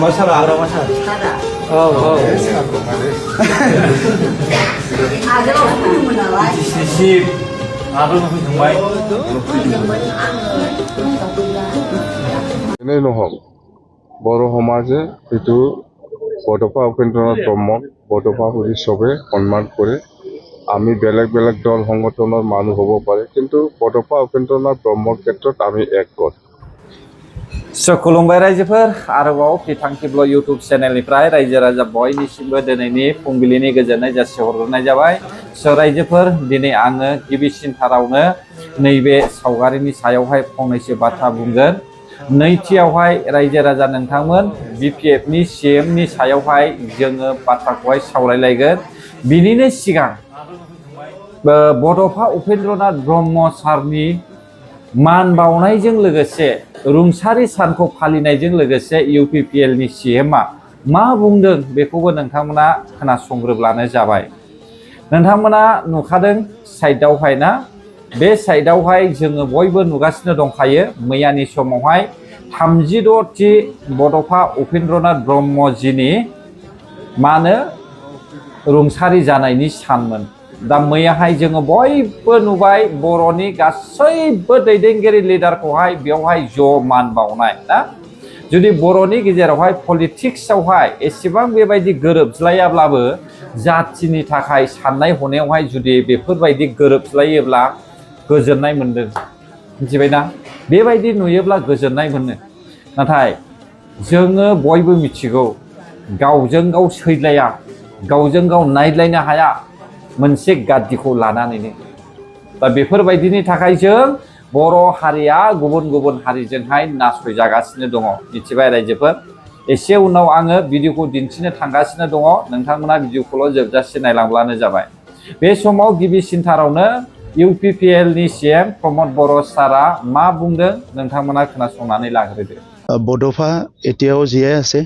Masalah ada masalah. Oh. Ada orang menawar. Sisip. Apa yang terbaik? Ini nohok. Boro homaje itu Bodofa Upendranath ব্রহ্মক Bodofa উৎসবে সন্মান করে আমি বেলেগ বেলেগ দল সংগঠনের মানুষ হব পারে কিন্তু বড়োফা উপেন্দ্রনাথ ব্রহ্মর ক্ষেত্ৰত আমি একগত खुलुमबाय रायजोफोर आरोबाव बिथांखिब्ल इउटुब चेनेलनिफ्राय रायजो राजा बयनिसिमबो दिनैनि फुंबिलिनि गोजोननाय जासिहरग्रोनाय जाबाय रायजोफोर दिनै आङो गिबिसिनथारावनो नैबे सावगारिनि सायावहाय फंनैसो बाथ्रा बुंगोन नैथियावहाय रायजो राजा नोंथांमोन बिपिएफनि सिएमनि सायावहाय जोङो बाथ्राखौहाय सावरायलायगोन बिनिनो सिगां बड'फा उपेन्द्रनाथ ब्रह्म सारनि मान बावनायजों लोगोसे रुंसारि सानखौ फालिनायजों लोगोसे इउपिपिएलनि सिएमआ मा बुंदों बेखौबो नोंथांमोना खोनासंग्रोब्लानो जाबाय नोंथांमोना नुखादों साइडआवहाय ना बे साइडआवहाय जोङो बयबो नुगासिनो दंखायो मैयानि समावहाय 36थि बड'फा उपेन्द्रनाथ ब्रह्मजिनि मा होनो रुंसारि जानायनि सानमोन दा मैयाहाय जोङो बयबो नुबाय बर'नि गासैबो दैदेनगिरि लिडारखौहाय बेवहाय ज' मान बावनाय ना जुदि बर'नि गेजेरावहाय पलिटिक्सआवहाय एसेबां बेबायदि गोरोबज्लायाब्लाबो जाथिनि थाखाय साननाय हनायावहाय जुदि बेफोरबायदि गोरोबज्लायोब्ला गोजोननाय मोनदों मिथिबायना बेबायदि नुयोब्ला गोजोननाय मोनो नाथाय जोङो बयबो मिथिगौ गावजों गाव सैलाया गावजों गाव नायलायनो हाया मोनसे गाद्दिखौ लानानैनो दा बेफोरबायदिनि थाखाय जों बर' हारिया गुबुन गुबुन हारिजोंहाय नासयजागासिनो दङ मिथिबाय रायजोफोर एसे उनाव आङो भिडिअखौ दिन्थिनो थांगासिनो दङ नोंथांमोना भिडिअखौल' जोबजासे नायलांब्लानो जाबाय बे समाव गिबिसिनथारावनो इउपिपिएलनि सिएम प्रमद बर' सारा मा बुंदों नोंथांमोना खोनासंनानै लाग्रोदो बड'फा एতিয়াও জীয়াই আছে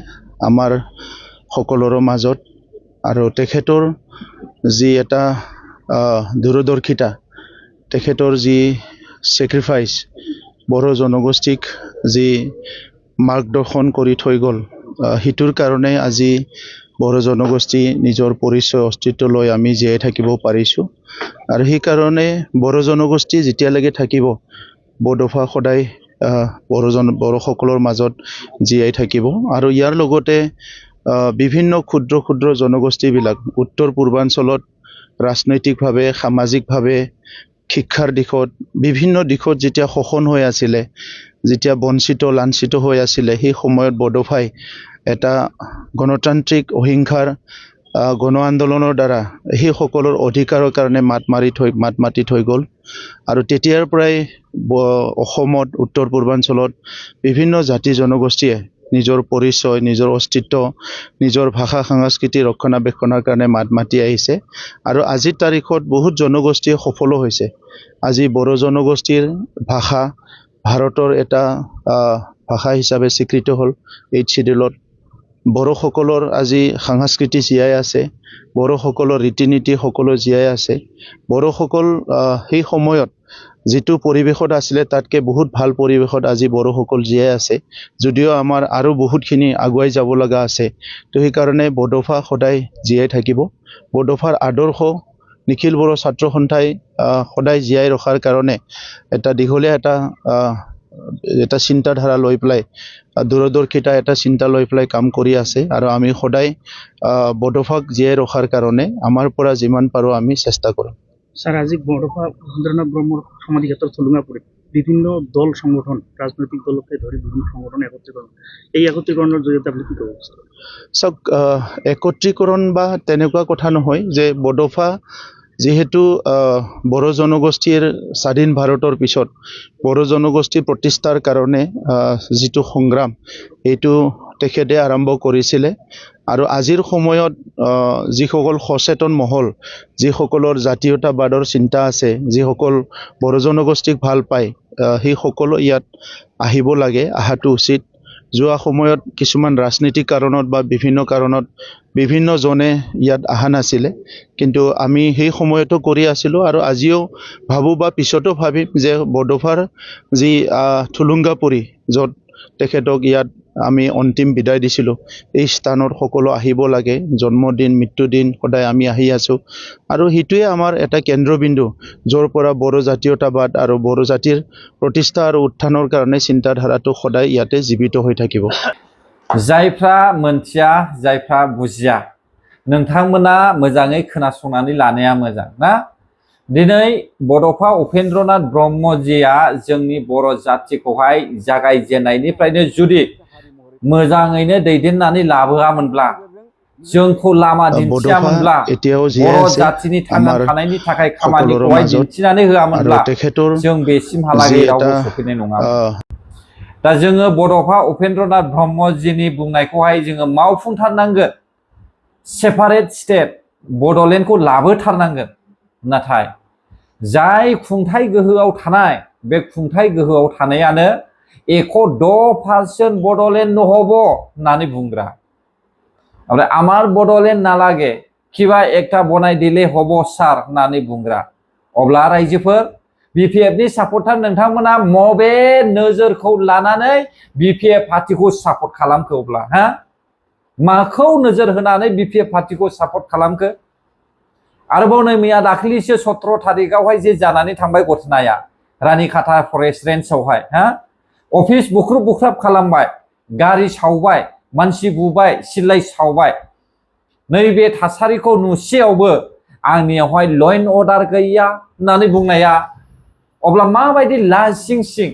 আমাৰ সকলোৰে মাজত আৰু তেখেতৰ যি এটা দূৰদৰ্শিতা তেখেতৰ যি সেক্ৰিফাইস বড়ো জনগোষ্ঠীক যি মাৰ্গদৰ্শন কৰি থৈ গ'ল হিতুৰ কাৰণে আজি বড়ো জনগোষ্ঠী নিজৰ পৰিচয় অস্তিত্ব লৈ আমি জীয়াই থাকিব পাৰিছোঁ আৰু সেই কাৰণে বড়ো জনগোষ্ঠী যেতিয়ালৈকে থাকিব বড'ফা সদায় বড়োসকলৰ মাজত জীয়াই থাকিব আৰু ইয়াৰ লগতে বিভিন্ন ক্ষুদ্ৰ ক্ষুদ্ৰ জনগোষ্ঠীবিলাক উত্তৰ পূৰ্বাঞ্চলত ৰাজনৈতিকভাৱে সামাজিকভাৱে শিক্ষাৰ দিশত বিভিন্ন দিশত যেতিয়া শোষণ হৈ আছিলে যেতিয়া বঞ্চিত লাঞ্ছিত হৈ আছিলে সেই সময়ত বড'ফাই এটা গণতান্ত্ৰিক অহিংসাৰ গণ আন্দোলনৰ দ্বাৰা সেই সকলৰ অধিকাৰৰ কাৰণে মাত মাতি থৈ গ'ল আৰু তেতিয়াৰ পৰাই অসমত উত্তৰ পূৰ্বাঞ্চলত বিভিন্ন জাতি জনগোষ্ঠীয়ে নিজৰ পৰিচয় নিজৰ অস্তিত্ব নিজৰ ভাষা সংস্কৃতি ৰক্ষণাবেক্ষণৰ কাৰণে মাত মাতি আহিছে আৰু আজিৰ তাৰিখত বহুত জনগোষ্ঠীয়ে সফল হৈছে আজি বড়ো জনগোষ্ঠীৰ ভাষা ভাৰতৰ এটা ভাষা হিচাপে স্বীকৃত হ'ল এই শিডিউলত বড়োসকলৰ আজি সংস্কৃতি জীয়াই আছে বড়োসকলৰ ৰীতি নীতি সকলো জীয়াই আছে বড়োসকল সেই সময়ত যিটো পৰিৱেশত আছিলে তাতকে বহুত ভাল পৰিৱেশত আজি বড়োসকল জীয়াই আছে যদিও আমাৰ আৰু বহুতখিনি আগুৱাই যাব লগা আছে তো সেই কাৰণে বড'ফা সদায় জীয়াই থাকিব বড'ফাৰ আদৰ্শ নিখিল বড়ো ছাত্ৰ সন্থাই সদায় জীয়াই ৰখাৰ কাৰণে এটা দীঘলীয়া এটা চিন্তাধাৰা লৈ পেলাই দূৰদৰ্শিতা এটা চিন্তা লৈ পেলাই কাম কৰি আছে আৰু আমি সদায় বড'ফাক জীয়াই ৰখাৰ কাৰণে আমাৰ পৰা যিমান পাৰোঁ আমি চেষ্টা কৰিম স্যার আজি বড়োফা উपेन्द्रनाथ ব্রহ্মর সমাধিক্ষেত্র থলুঙাপুরে বিভিন্ন দল সংগঠন রাজনৈতিক দলকে ধরে বিভিন্ন সংগঠন একত্রীকরণ এই একত্রীকরণের জৰিয়তে আপনি কি ক'ব চাওক একত্ৰীকৰণ বা তেনেকুৱা কথা নহয় যে বড'ফা যেহেতু বড়ো জনগোষ্ঠীৰ স্বাধীন ভাৰতৰ পিছত বড়ো জনগোষ্ঠী প্ৰতিষ্ঠাৰ কাৰণে যিটো সংগ্ৰাম এইটো তেখেতে আৰম্ভ কৰিছিলে আৰু আজিৰ সময়ত যিসকল সচেতন মহল যিসকলৰ জাতীয়তাবাদৰ চিন্তা আছে যিসকল বড়ো জনগোষ্ঠীক ভাল পায় সেই সকলো ইয়াত আহিব লাগে আহাটো উচিত যোৱা সময়ত কিছুমান ৰাজনৈতিক কাৰণত বা বিভিন্ন কাৰণত বিভিন্নজনে ইয়াত অহা নাছিলে, কিন্তু আমি সেই সময়তো কৰি আছিলোঁ আৰু আজিও ভাবোঁ বা পিছতো ভাবিম যে বড়োফাৰ যি থুলুংগাপুৰী য'ত তেখেতক ইয়াত আমি অন্তিম বিদায় দিছিলোঁ, এই স্থানত সকলো আহিব লাগে। জন্মদিন মৃত্যুদিন সদায় আমি আহি আছোঁ আৰু সেইটোৱে আমাৰ এটা কেন্দ্ৰবিন্দু, য'ৰ পৰা বড়ো জাতীয়তাবাদ আৰু বড়ো জাতিৰ প্ৰতিষ্ঠা আৰু উত্থানৰ কাৰণে চিন্তাধাৰাটো সদায় ইয়াতে জীৱিত হৈ থাকিব। जायफ्रा मोनथिया जायफ्रा बुजिया नोंथांमोना मोजाङै खोनासंनानै लानाया मोजां ना। दिनै बड'फा उपेन्द्रनाथ ब्रह्मजिया जोंनि बर' जातिखौहाय जागायजेननायनिफ्रायनो जुदि मोजाङैनो दैदेननानै लाबोआमोनब्ला, जोंखौ लामा दिन्थियामोनब्ला, बर' जातिनि थांना थानायनि थाखाय खामानिखौहाय दिन्थिनानै होआमोनब्ला जों बेसिमहालागै रावबो सफैनाय नङामोन। दा जोङो बड'फा उपेन्द्रनाथ ब्रह्मजिनि बुंनायखौहाय जोङो मावफुंथारनांगोन। Separate state बड'लेण्डखौ लाबोथारनांगोन। नाथाय जाय खुंथाय गोहोआव थानाय बे खुंथाय गोहोआव थानायानो 1% बड'लेण्ड নহব होननानै बुंग्रा। ओमफ्राय आमार बड'लेण्ड नालागे किबा एकटा बनाय दिले हब सार होननानै बुंग्रा। अब्ला रायजोफोर बिपिएफनि सापर्टार नोंथांमोना मबे नोजोरखौ लानानै बिपिएफ पार्टिखौ सापर्ट खालामखो अब्ला हा? माखौ नोजोर होनानै बिपिएफ पार्टिखौ सापर्ट खालामखो? आरोबाव नै मैया दाखालिसो 17 थारिखआवहाय जे जानानै थांबाय घटनाया रानिखाथा फरेस्ट रेन्जआवहाय हा? अफिस बुख्रुब बुख्राब खालामबाय, गारि सावबाय, मानसि बुबाय, सिलाइ सावबाय। नैबे थासारिखौ नुसेयावबो आंनियावहाय ल' एन्ड अर्डार गैया होननानै बुंनाया अब्ला माबायदि लासिं सिं।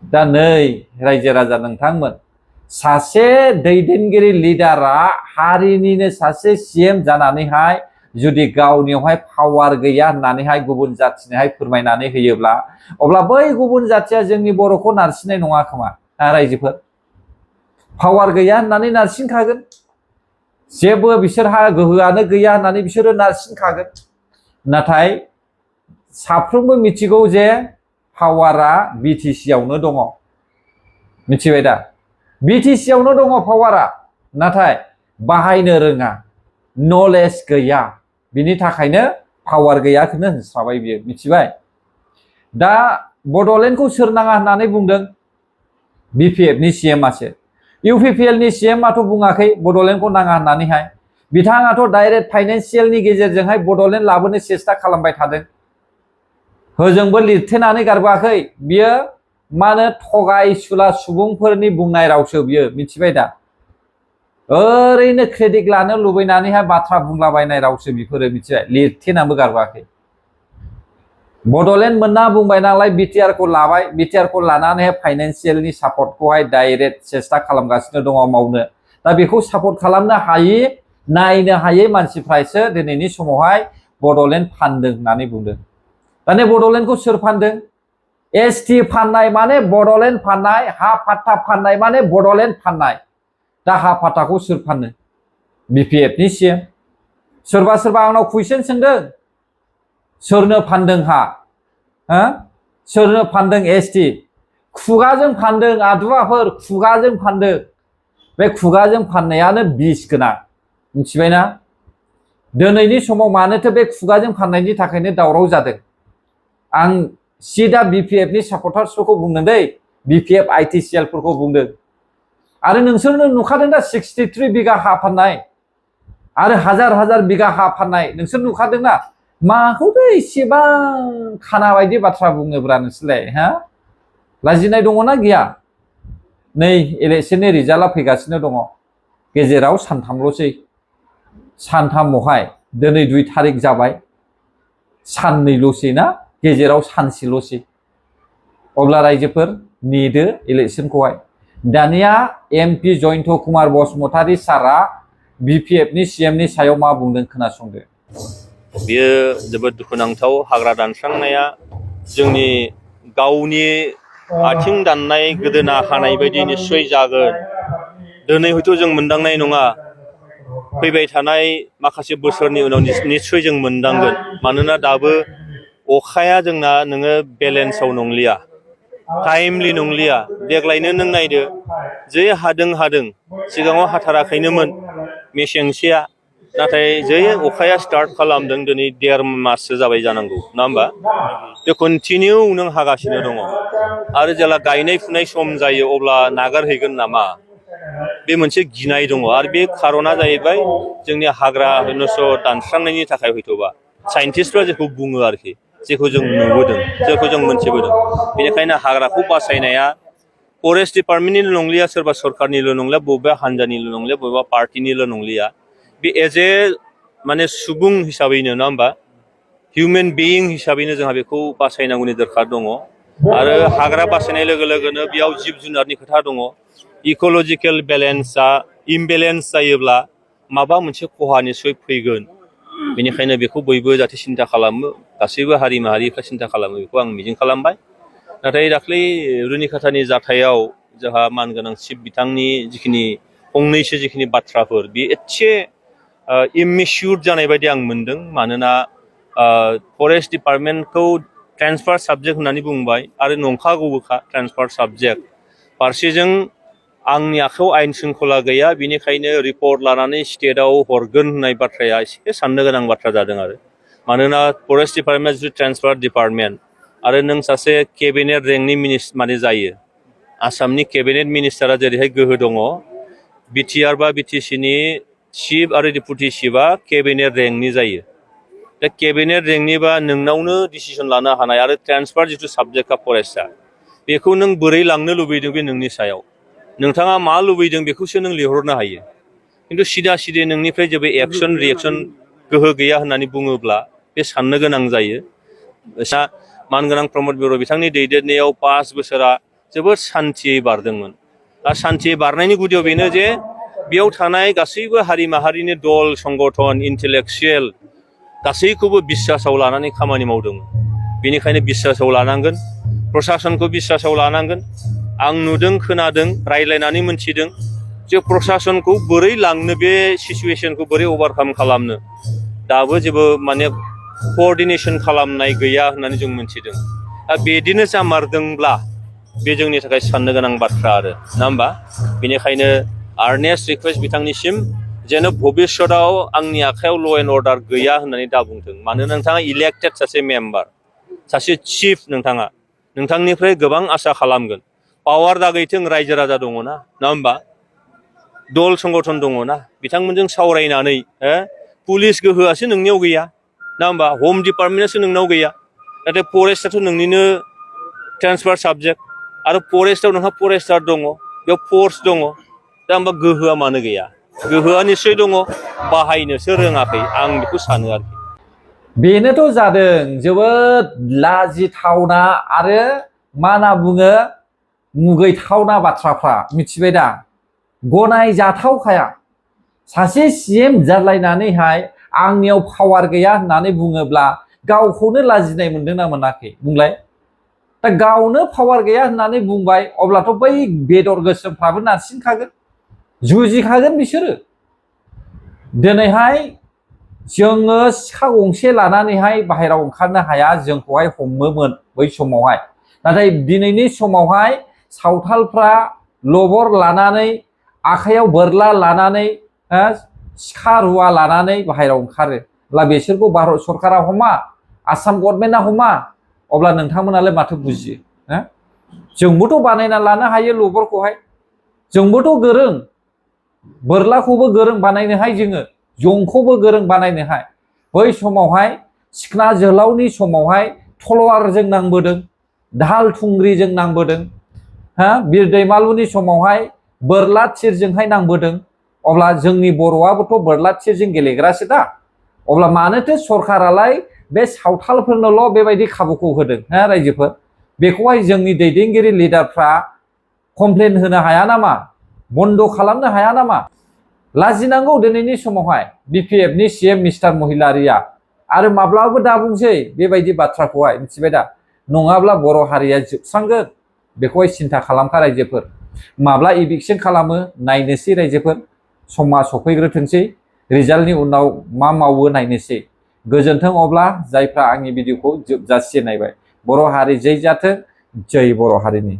दा नै रायजो राजा नोंथांमोन, सासे दैदेनगिरि लिडारा हारिनिनो सासे सीएम जानानैहाय जुदि गावनियावहाय पावार गैया होननानैहाय गुबुन जाथिनोहाय फोरमायनानै होयोब्ला अब्ला बै गुबुन जाथिया जोंनि बर'खौ नारसिननाय नङा खोमा रायजोफोर। पावार गैया होननानै नारसिनखागोन, जेबो बिसोरहा गोहोआनो गैया होननानै बिसोरो नारसिनखागोन। नाथाय साफ्रोमबो मिथिगौ जे पावारा बिटिसि आवनो दङ। मिथिबाय दा? बिटिसि आवनो दङ पावारा, नाथाय बाहायनो रोङा, नलेज गैया, बिनि थाखायनो पावार गैयाखौनो होनस्राबाय बियो। मिथिबाय? दा बड'लेण्डखौ सोर नाङा होननानै बुंदों? बिपिएफनि सीएमआसो। इउपिपिएलनि सीएमआथ' बुङाखै बड'लेण्डखौ नाङा होननानैहाय। बिथाङाथ' डाइरेक्ट फाइनेन्सियेलनि गेजेरजोंहाय बड'लेण्ड लाबोनो सेस्था खालामबाय थादों। होजोंबो लिरथेनानै गारबोआखै। बियो मा होनो थगायसुला सुबुंफोरनि बुंनाय रावसो बियो। मिथिबाय दा? ओरैनो क्रेडिट लानो लुबैनानैहाय बाथ्रा बुंलाबायनाय रावसो बिफोरो। मिथिबाय? लिरथेनाबो गारबोआखै। बड'लेण्ड मोनना बुंबाय नालाय बिटिआरखौ लाबाय, बिटिआरखौ लानानैहाय फाइनेन्सियेलनि सापर्टखौहाय डाइरेक्ट सेस्था खालामगासिनो दङ मावनो। दा बेखौ सापर्ट खालामनो हायि, नायनो हायै मानसिफ्रासो दिनैनि समावहाय बड'लेण्ड फानदों होननानै बुंदों। दाने बड'लेण्डखौ सोर फानदों? एसटि फाननाय माने बड'लेण्ड फाननाय, हा फाट्टा फाननाय माने बड'लेण्ड फाननाय। दा हा फाट्टाखौ सोर फानो? बिपिएफनि सीएम। सोरबा सोरबा आंनाव कुइसन सोंदों, सोरनो फानदों हा? सोरनो फानदों एसटि? खुगाजों फानदों आदुवाफोर, खुगाजों फानदों। बे खुगाजों फाननायानो बिस गोनां। मिथिबायना? दिनैनि समाव मानोथो बे खुगाजों फाननायनि थाखायनो दावराव जादों? आं सिदा बिपिएफनि सापर्टार्सफोरखौ बुंदों दै, बिपिएफ आइटिसिएलफोरखौ बुंदों। आरो नोंसोरनो नुखादों दा 63 बिगा हा फाननाय आरो हाजार हाजार बिगा हा फाननाय नोंसोर नुखादों ना? माखौथो एसेबां खाना बायदि बाथ्रा बुङोब्रा नोंसोरलाय हा? लाजिनाय दङना गैया? नै इलेक्शननि रिजाल्टआ फैगासिनो दङ। गेजेराव सानथामल'सै। सानथामावहाय दिनै 2 थारिख जाबाय, साननैल'सै ना? गेजेराव सानसेल'सै। अब्ला रायजोफोर नेदो इलेक्शनखौहाय। दानिया एमपि जयन्त कुमार बसुमतारी सारा बिपिएफनि सीएमनि सायाव मा बुंदों खोनासंदो। बियो जोबोद दुखुनांथाव। हाग्रा दानस्रांनाया जोंनि गावनि आथिं दाननाय गोदोना हानाय बायदि निस्सय जागोन। दिनै हयथ' जों मोनदांनाय नङा, फैबाय थानाय माखासे बोसोरनि उनाव निस्सय जों मोनदांगोन। मानोना दाबो अखाया जोंना नोङो बेलेन्सआव नंलिया। टाइमलि नंलिया देग्लायनो नों नायदो जे हादों सिगाङाव हाथाराखैनोमोन मेसेंसेया नाथाय जै अखाया स्टार्ट खालामदों दिनै 1.5 माससो जाबाय जानांगौ नङा होमबा बे कन्टिनिउ नों हागासिनो दङ आरो जेला गायनाय फुनाय सम जायो अब्ला नागारहैगोन नामा बे मोनसे गिनाय दङ आरो बे खारना जाहैबाय जोंनि हाग्रा नस दानस्रांनायनि थाखाय हयथ'बा साइन्टिस्टफ्रा जेखौ बुङो आरोखि जेखौ जों नुबोदों जेखौ जों मोनथिबोदों बेनिखायनो हाग्राखौ बासायनाया फरेस्ट डिपार्टमेन्टनिल' नंलिया सोरबा सरकारनिल' नंलिया बबेबा हान्जानिल' नंलिया बबेबा पार्टिनिल' नंलिया बे एज ए माने सुबुं हिसाबैनो नङा होमबा हिउमेन बिइं हिसाबैनो जोंहा बेखौ बासायनांगौनि दरखार दङ आरो हाग्रा बासायनाय लोगो लोगोनो बेयाव जिब जुनारनि खोथा दङ इक'लजिकेल बेलेन्सआ इमबेलेन्स जायोब्ला माबा मोनसे खहा निस्सय फैगोन बेनिखायनो बेखौ बयबो जाहाथे सिन्था खालामो गासैबो हारि माहारिफ्रा सिन्था खालामो बेखौ आं मिजिं खालामबाय नाथाय दाख्लै रुनिखातानि जाथायाव जोंहा मानगोनां चिफ बिथांनि जिखिनि फंनैसो जिखिनि बाथ्राफोर बे एसे इमेच्युर जानाय बायदि आं मोनदों मानोना फरेस्ट डिपार्टमेन्टखौ ट्रेन्सफार साबजेक्ट होननानै बुंबाय आरो नंखागौबोखा ट्रेन्सफार साबजेक्ट फारसेजों आंनि आखायाव आयेन शृंखला गैया बेनिखायनो रिपर्ट लानानै स्टेटआव हरगोन होननाय बाथ्राया एसे साननो गोनां बाथ्रा जादों आरो मानोना फरेस्ट डिपार्टमेन्ट जुदि ट्रेन्सफार डिपार्टमेन्ट आरो नों सासे केबिनेट रेंकनि माने जायो आसामनि केबिनेट मिनिस्टारा जेरैहाय गोहो दङ बिटिआर बा बिटिसिनि चिफ आरो डेपुटि चिफआ केबिनेट रेंकनि जायो दा केबिनेट रेंकनिबा नोंनावनो डिसिसन लानो हानाय आरो ट्रेन्सफार जिथु साबजेक्टआ फरेस्टआ बेखौ नों बोरै लांनो लुबैदों बे नोंनि सायाव नोंथाङा मा लुबैदों बेखौसो नों लिंहरनो हायो खिन्थु सिदा सिदे नोंनिफ्राय जेबो एक्सन रिएक्सन गोहो गैया होननानै बुङोब्ला बे साननो गोनां जायो मानगोनां प्रमद बर' बिथांनि दैदेननायाव 5 बोसोरा जोबोद सान्थियै बारदोंमोन दा सान्थियै बारनायनि गुदियाव बेनो जे बेयाव थानाय गासैबो हारि माहारिनि दल संगठन इन्टेलेक्सुयेल गासैखौबो बिश्वासाव लानानै खामानि मावदोंमोन बेनिखायनो बिश्वासाव लानांगोन प्रसासनखौ बिश्वासाव लानांगोन आं नुदों खोनादों रायज्लायनानै मोनथिदों जे प्रसासनखौ बोरै लांनो बे सिचुवेसनखौ बोरै अभारकाम खालामनो दाबो जेबो माने कअर्डिनेसन खालामनाय गैया होननानै जों मोनथिदों दा बिदिनो जामारदोंब्ला बे जोंनि थाखाय साननो गोनां बाथ्रा आरो नङा होमबा बेनिखायनो आर्नेस्ट रिक्वेस्ट बिथांनिसिम जेन' भबिष्यतआव आंनि आखायाव ल' एन्ड अर्डार गैया होननानै दा बुंथों मानोना नोंथाङा इलेक्टेड सासे मेम्बार सासे चिफ नोंथांनिफ्राय गोबां आसा खालामगोन पावार दा गैथों रायजो राजा दङ ना नङा होमबा दल संगठन दङ ना बिथांमोनजों सावरायनानै पुलिस गोहोआसो नोंनियाव गैया नङा होमबा हम डिपार्टमेन्टआसो नोंनाव गैया नाथाय फरेस्टआथ' नोंनिनो ट्रेन्सफार साबजेक्ट आरो फरेस्टआव नोंहा फरेस्टार दङ बेयाव फर्स दङ दा होमबा गोहोआ मानो गैया गोहोआ निस्सय दङ बाहायनोसो रोङाखै आं बेखौ सानो आरोखि बेनोथ' जादों जोबोद लाजिथावना आरो मा होनना बुङो मुगैथावना बाथ्राफ्रा मिथिबाय दा गनायजाथावखाया सासे सीएम जालायनानैहाय आंनियाव पावार गैया होननानै बुङोब्ला गावखौनो लाजिनाय मोनदोंना मोनाखै बुंलाय दा गावनो पावार गैया होननानै बुंबाय अब्लाथ' बै बेदर गोसोमफ्राबो नारसिनखागोन जुजिखागोन बिसोरो दिनैहाय जोङो सिखा गंसे लानानैहाय बाहेरायाव ओंखारनो हाया जोंखौहाय हमोमोन बै समावहाय नाथाय दिनैनि समावहाय सावथालफ्रा लबर लानानै आखायाव बोरला लानानै सिखा रुवा लानानै बाहेरायाव ओंखारो अब्ला बिसोरखौ भारत सरकारा हमा आसाम गभर्नमेन्टआ हमा अब्ला नोंथांमोनालाय माथो बुजियो जोंबोथ' बानायना लानो हायो लबरखौहाय जोंबोथ' गोरों बोरलाखौबो गोरों बानायनोहाय जोङो जंखौबो गोरों बानायनोहाय बै समावहाय सिखना जोहोलावनि समावहाय थलवारजों नांबोदों दाहाल थुंग्रिजों नांबोदों बिर दैमालुनि समावहाय बोरला थिरजोंहाय नांबोदों अब्ला जोंनि बर'आबोथ' बोरला थिरजों गेलेग्रासो दा अब्ला मानोथो सरकारालाय बे सावथालफोरनोल' बेबायदि खाबुखौ होदों रायजोफोर बेखौहाय जोंनि दैदेनगिरि लिडारफ्रा कमप्लेन होनो हाया नामा बन्द खालामनो हाया नामा लाजिनांगौ दिनैनि समावहाय बिपिएफनि सीएम मिस्टार महिलारिया आरो माब्लाबो दा बुंसै बेबायदि बाथ्राखौहाय मिथिबाय दा नङाब्ला बर' हारिया जोबस्रांगोन बेखौहाय सिन्था खालामखा रायजोफोर माब्ला इभिक्सन खालामो नायनोसै रायजोफोर समा सफैग्रोथोंसै रिजाल्टनि उनाव मा मावो नायनोसै गोजोन्थों अब्ला जायफ्रा आंनि भिडिअखौ जोबजासे नायबाय बर' हारि जै जाथों जय बर' हारिनि।